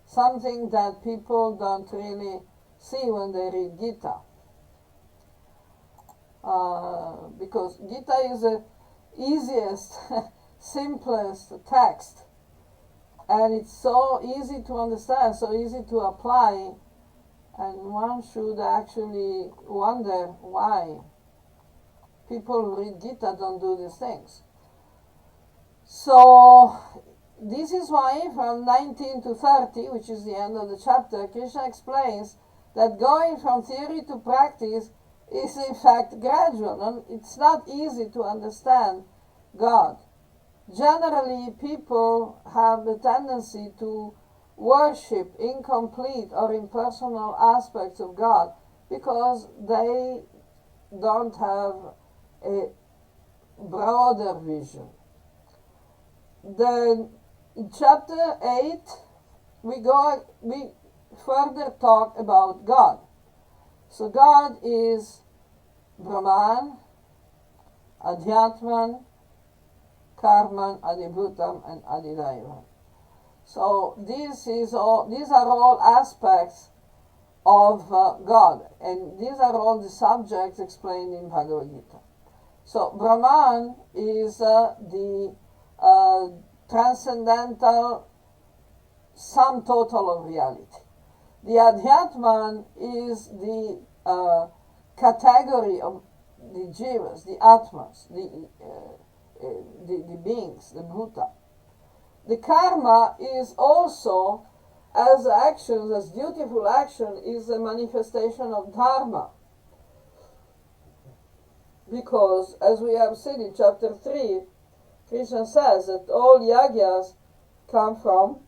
something that people don't really see when they read Gita. Because Gita is the easiest, simplest text. And it's so easy to understand, so easy to apply. And one should actually wonder why people who read Gita don't do these things. So this is why from 19 to 30, which is the end of the chapter, Krishna explains that going from theory to practice is in fact gradual, and it's not easy to understand God. Generally, people have the tendency to worship incomplete or impersonal aspects of God because they don't have a broader vision. Then in chapter 8, we further talk about God. So God is Brahman, Adhyatman, Karman, Adibhutam, and Adidaivam. So these are all aspects of God, and these are all the subjects explained in Bhagavad Gita. So Brahman is the transcendental sum total of reality. The Adhyatman is the category of the jivas, the atmas, the beings, the bhuta. The karma is also, as actions, as dutiful action, is a manifestation of dharma. Because, as we have seen in chapter 3, Krishna says that all yagyas come from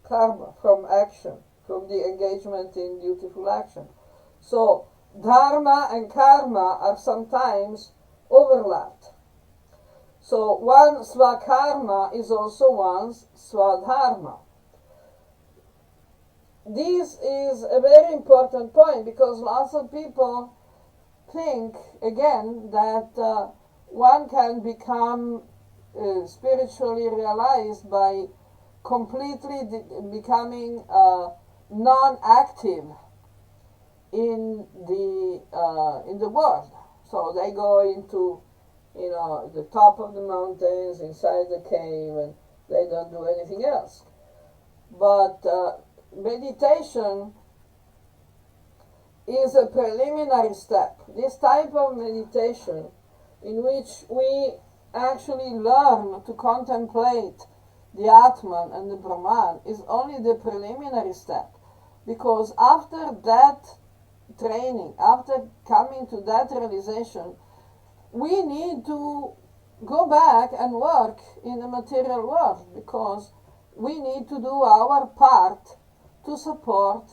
karma, from action, from the engagement in dutiful action. So, dharma and karma are sometimes overlapped. So, one swakarma is also one's swadharma. This is a very important point because lots of people think, again, that one can become spiritually realized by completely becoming non-active in the world. So they go into the top of the mountains, inside the cave, and they don't do anything else. But meditation is a preliminary step. This type of meditation in which we actually learn to contemplate the Atman and the Brahman is only the preliminary step, because after that training, after coming to that realization, we need to go back and work in the material world, because we need to do our part to support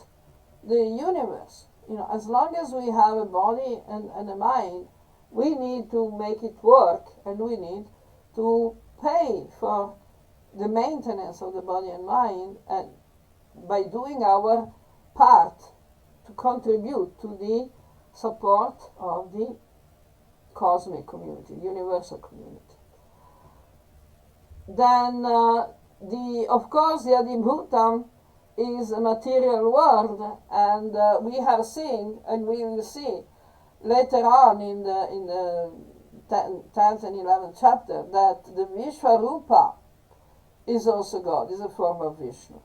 the universe. As long as we have a body and a mind, we need to make it work, and we need to pay for the maintenance of the body and mind, and by doing our part to contribute to the support of the cosmic community, universal community. Then, of course, the Adibhutam is a material world, and we have seen, and we will see later on in the 10th and 11th chapter, that the Vishwarupa is also God, is a form of Vishnu.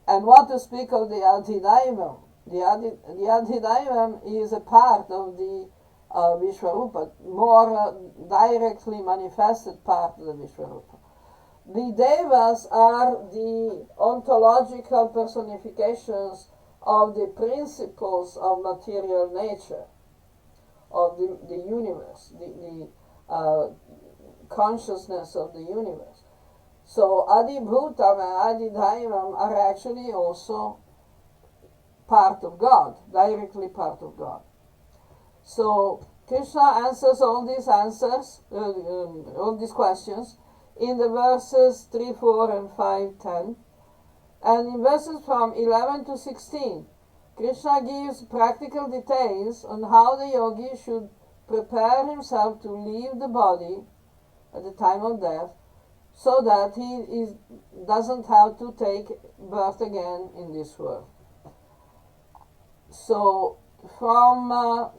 And what to speak of the Adhidaivam? The Adhidaivam is a part of the Vishvarupa, more directly manifested part of the Vishvarupa. The Devas are the ontological personifications of the principles of material nature, of the universe, the consciousness of the universe. So Adibhutam and Adidaivam are actually also part of God, directly part of God. So Krishna answers all these questions in the verses 3, 4 and 5, 10. And in verses from 11 to 16, Krishna gives practical details on how the yogi should prepare himself to leave the body at the time of death, so that he doesn't have to take birth again in this world. So from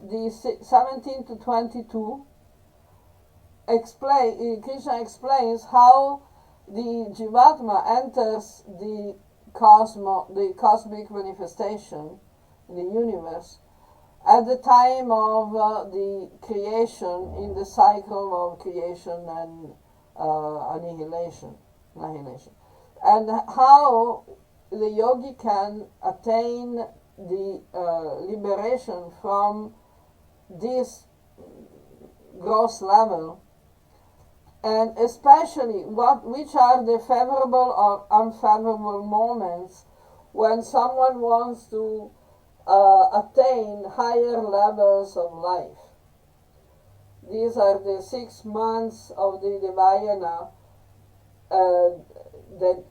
the 17 to 22, Krishna explains how the Jivatma enters the cosmic manifestation in the universe at the time of the creation, in the cycle of creation and annihilation, and how the yogi can attain the liberation from this gross level, and especially which are the favorable or unfavorable moments when someone wants to attain higher levels of life. These are the 6 months of the Devayana, that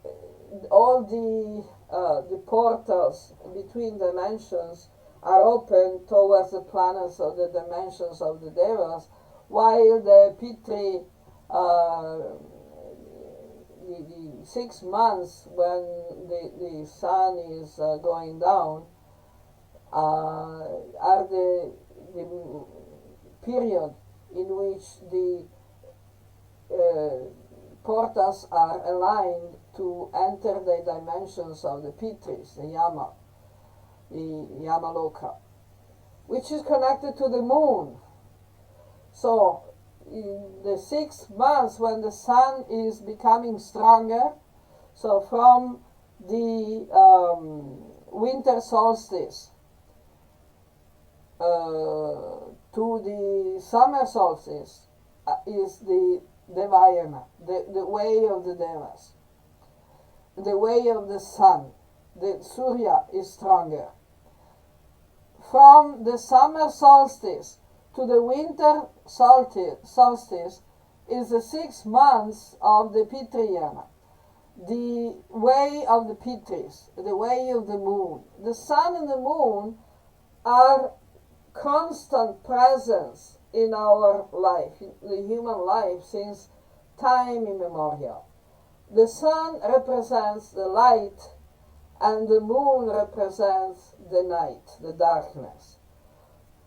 all the portals between dimensions are open towards the planets of the dimensions of the Devas, while the Pitri, the 6 months when the sun is going down, are the period in which the portals are aligned to enter the dimensions of the Pitris, the Yamaloka, which is connected to the moon. So in the 6 months when the sun is becoming stronger, so from the winter solstice to the summer solstice is the Devayana, the way of the Devas, the way of the sun. The Surya is stronger. From the summer solstice to the winter solstice is the 6 months of the Pitriyana, the way of the Pitris, the way of the moon. The sun and the moon are constant presence in our life, in the human life, since time immemorial. The sun represents the light, and the moon represents the night, the darkness.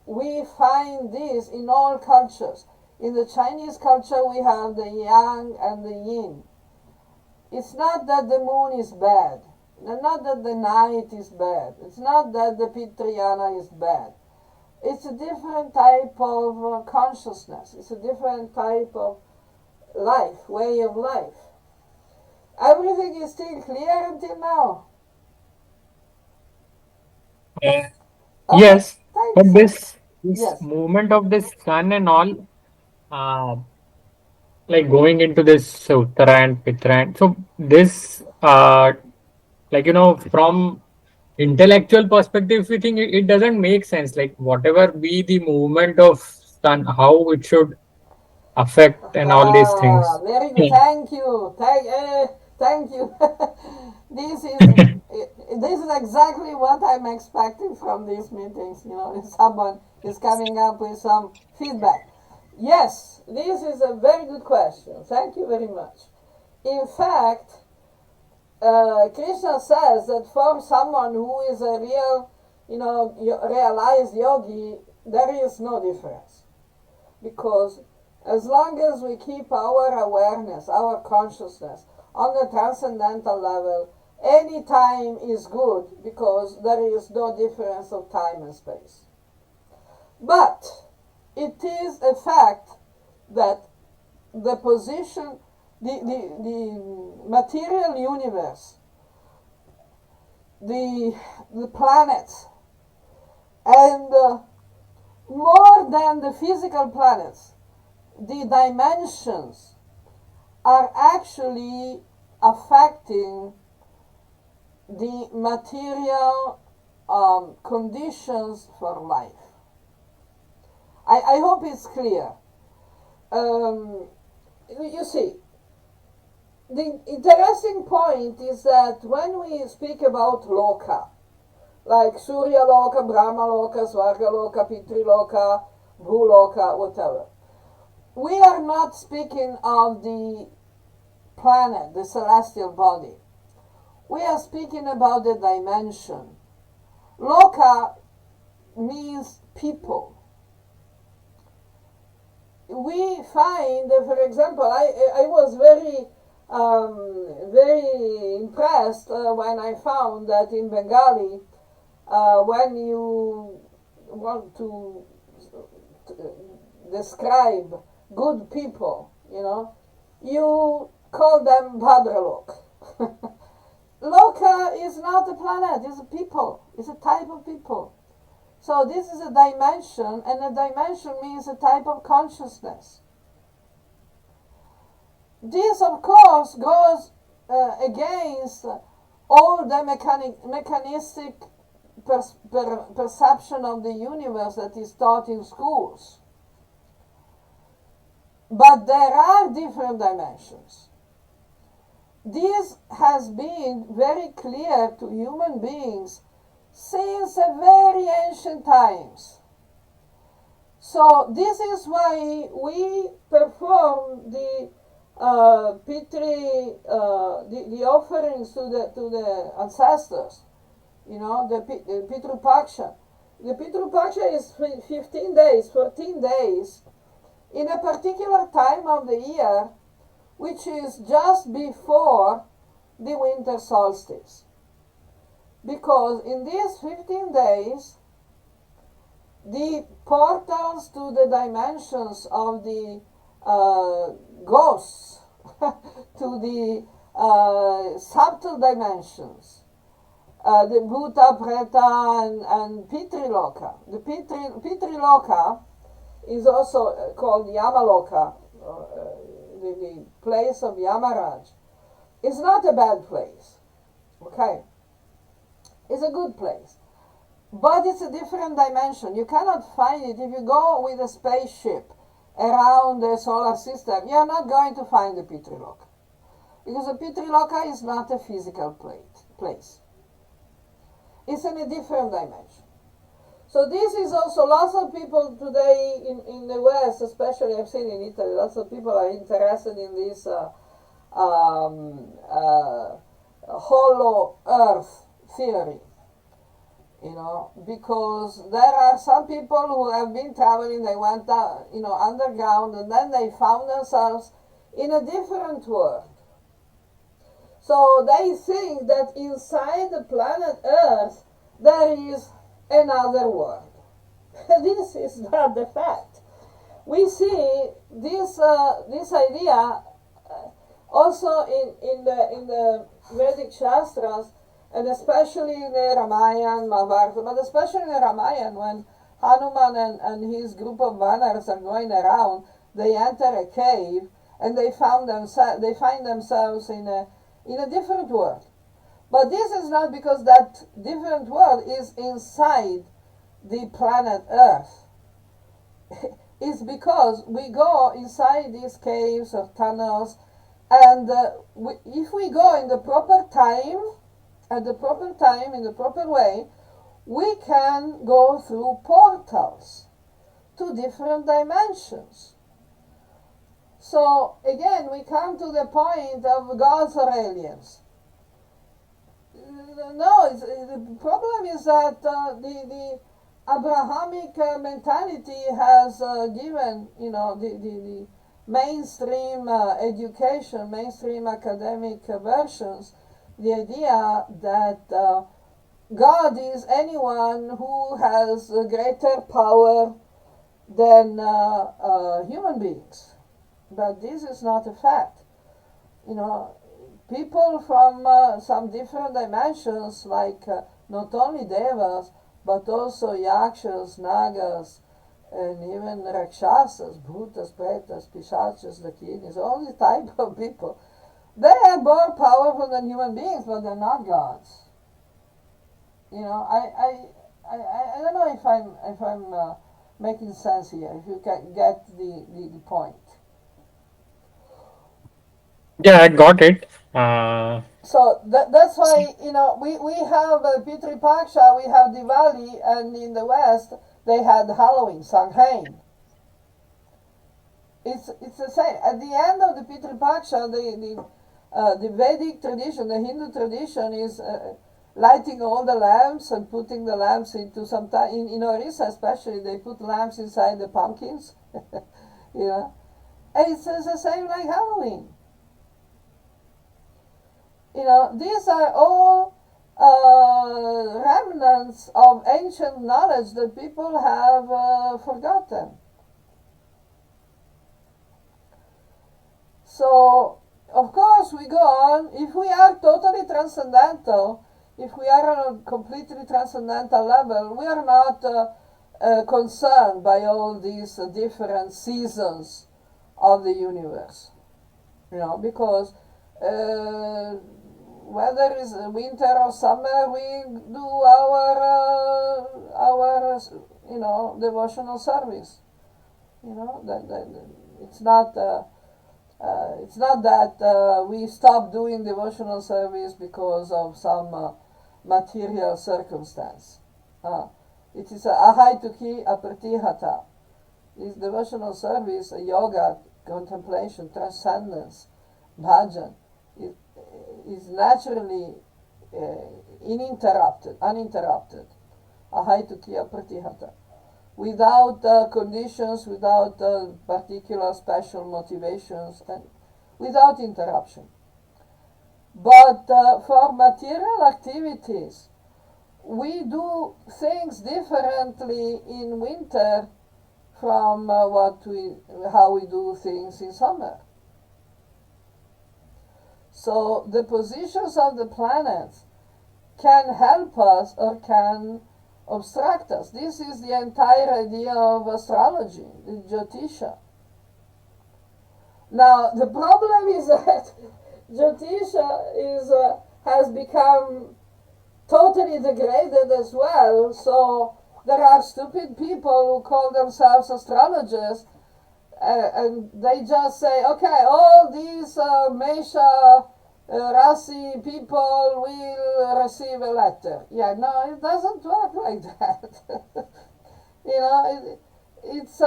We find this in all cultures. In the Chinese culture, we have the yang and the yin. It's not that the moon is bad, not that the night is bad, it's not that the Pitriyana is bad. It's a different type of consciousness. It's a different type of life, way of life. Everything is still clear until now. Okay, Yes, but thanks. this Yes. movement of the sun and all, uh, like going into this Uttarayan, Pitrayan. So this, from intellectual perspective, if we think it doesn't make sense. Like whatever be the movement of sun, how it should affect and all these things. Very good. Yeah. Thank you. Thank you. this is this is exactly what I'm expecting from these meetings. If someone is coming up with some feedback. Yes, this is a very good question. Thank you very much. In fact, Krishna says that for someone who is a real, realized yogi, there is no difference. Because as long as we keep our awareness, our consciousness on the transcendental level, any time is good because there is no difference of time and space. But it is a fact that the position, the material universe, the planets, and more than the physical planets, the dimensions are actually affecting the material conditions for life. I hope it's clear. You see, the interesting point is that when we speak about loka, like Surya Loka, Brahma Loka, Svarga Loka, Pitri Loka, Bhu Loka, whatever, we are not speaking of the planet, the celestial body. We are speaking about the dimension. Loka means people. We find, for example, I was very impressed when I found that in Bengali, when you want to describe good people, you call them Bhadralok. Loka is not a planet, it's a people, it's a type of people. So this is a dimension, and a dimension means a type of consciousness. This, of course, goes against all the mechanistic perception of the universe that is taught in schools. But there are different dimensions. This has been very clear to human beings since very ancient times. So this is why we perform the the offerings to the ancestors, the Pitru Paksha. The Pitru Paksha is 15 days, 14 days, in a particular time of the year, which is just before the winter solstice. Because in these 15 days, the portals to the dimensions of the ghosts, to the subtle dimensions, the Bhuta, Preta, and Pitriloka. The Pitriloka is also called Yamaloka, the place of Yamaraj. It's not a bad place, okay? It's a good place. But it's a different dimension. You cannot find it. If you go with a spaceship around the solar system, you're not going to find the Pitriloka. Because the Pitriloka is not a physical place. It's in a different dimension. So this is also, lots of people today in the West, especially I've seen in Italy, lots of people are interested in this hollow earth theory. Because there are some people who have been traveling, they went underground, and then they found themselves in a different world. So they think that inside the planet Earth there is another world. This is not the fact. We see this idea also in the Vedic Shastras, and especially in the Ramayana, Mahabharata, but especially in the Ramayana, when Hanuman and his group of Vanars are going around, they enter a cave and they find themselves in a different world. But this is not because that different world is inside the planet Earth. It's because we go inside these caves or tunnels, and if we go in the proper time, at the proper time, in the proper way, we can go through portals to different dimensions. So again, we come to the point of gods or aliens. No, the problem is that the Abrahamic mentality has given, mainstream education, mainstream academic versions, the idea that God is anyone who has a greater power than human beings. But this is not a fact. People from some different dimensions, like not only devas, but also yakshas, nagas, and even rakshasas, bhutas, pretas, pishachas, dakinis, all these type of people. They are more powerful than human beings, but they're not gods. I don't know if I'm making sense here. If you can get the point. Yeah, I got it. So that's why we have Pitri Paksha, we have Diwali, and in the West they had Halloween, Samhain. It's the same. At the end of the Pitri Paksha, the Vedic tradition, the Hindu tradition is lighting all the lamps and putting the lamps into some time. In Orissa especially, they put lamps inside the pumpkins. And it's the same like Halloween. These are all remnants of ancient knowledge that people have forgotten. So, of course, we go on. If we are totally transcendental, if we are on a completely transcendental level, we are not concerned by all these different seasons of the universe. Because whether it's winter or summer, we do our devotional service. It's not that we stop doing devotional service because of some material circumstance. It is ahaituki apratihata. This devotional service, yoga, contemplation, transcendence, bhajan, is naturally uninterrupted. Ahaituki apratihata. Without conditions, without particular special motivations, and without interruption. But for material activities, we do things differently in winter from how we do things in summer. So the positions of the planets can help us or can obstruct us. This is the entire idea of astrology, the Jyotisha. Now, the problem is that Jyotisha has become totally degraded as well. So there are stupid people who call themselves astrologers, and they just say, okay, all these Mesha Rasi people will receive a letter. Yeah, no, it doesn't work like that. It's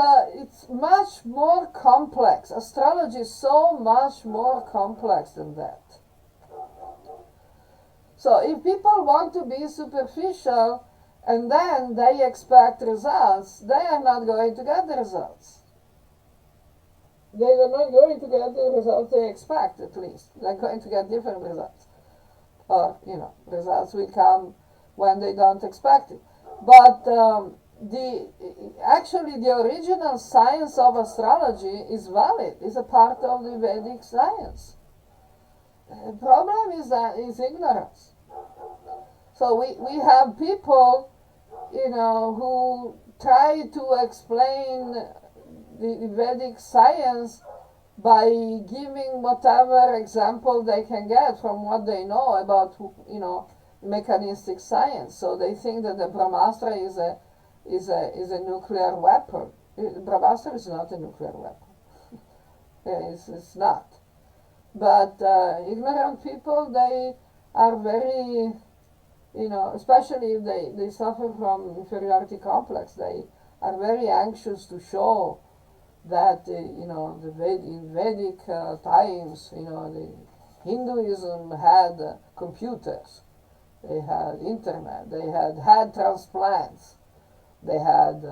much more complex. Astrology is so much more complex than that. So if people want to be superficial and then they expect results, they are not going to get the results. They are not going to get the results they expect, at least. They're going to get different results. Or, results will come when they don't expect it. But actually the original science of astrology is valid, is a part of the Vedic science. The problem is ignorance. So we have people, who try to explain the Vedic science by giving whatever example they can get from what they know about, mechanistic science. So they think that the Brahmastra is a nuclear weapon. Brahmastra is not a nuclear weapon. It's not. But ignorant people, they are very, especially if they suffer from inferiority complex, they are very anxious to show that, in Vedic times, the Hinduism had computers, they had internet, they had transplants, they had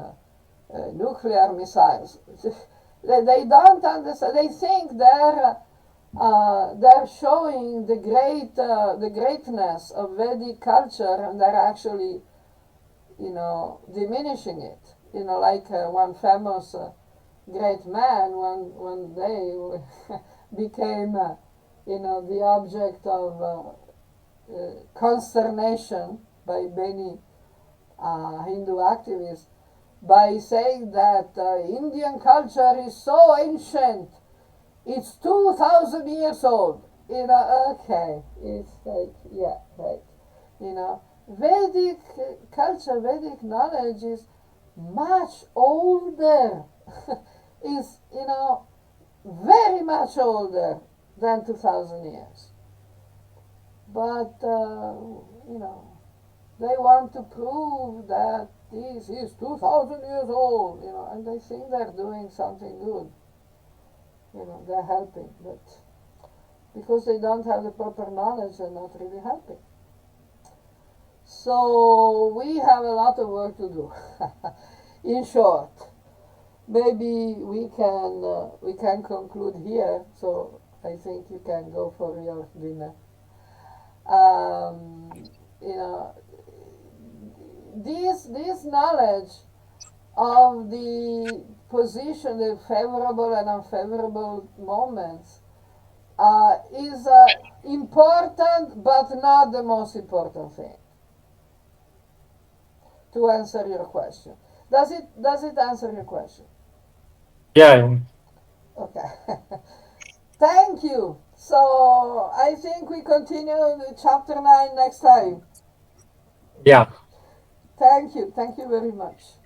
nuclear missiles. They don't understand. They think they're showing the greatness of Vedic culture, and they're actually, diminishing it. Like one famous great man one day became, the object of consternation by many Hindu activists by saying that Indian culture is so ancient, it's 2,000 years old. Okay, it's like, yeah, right. Vedic culture, Vedic knowledge is much older, is, very much older than 2,000 years. But, they want to prove that this is 2,000 years old, and they think they're doing something good. They're helping, but because they don't have the proper knowledge, they're not really helping. So we have a lot of work to do. In short, maybe we can conclude here. So I think you can go for your dinner. This knowledge of the position, the favorable and unfavorable moments, is important, but not the most important thing. To answer your question, does it answer your question? Yeah. Okay. Thank you. So I think we continue chapter 9 next time. Yeah. Thank you very much.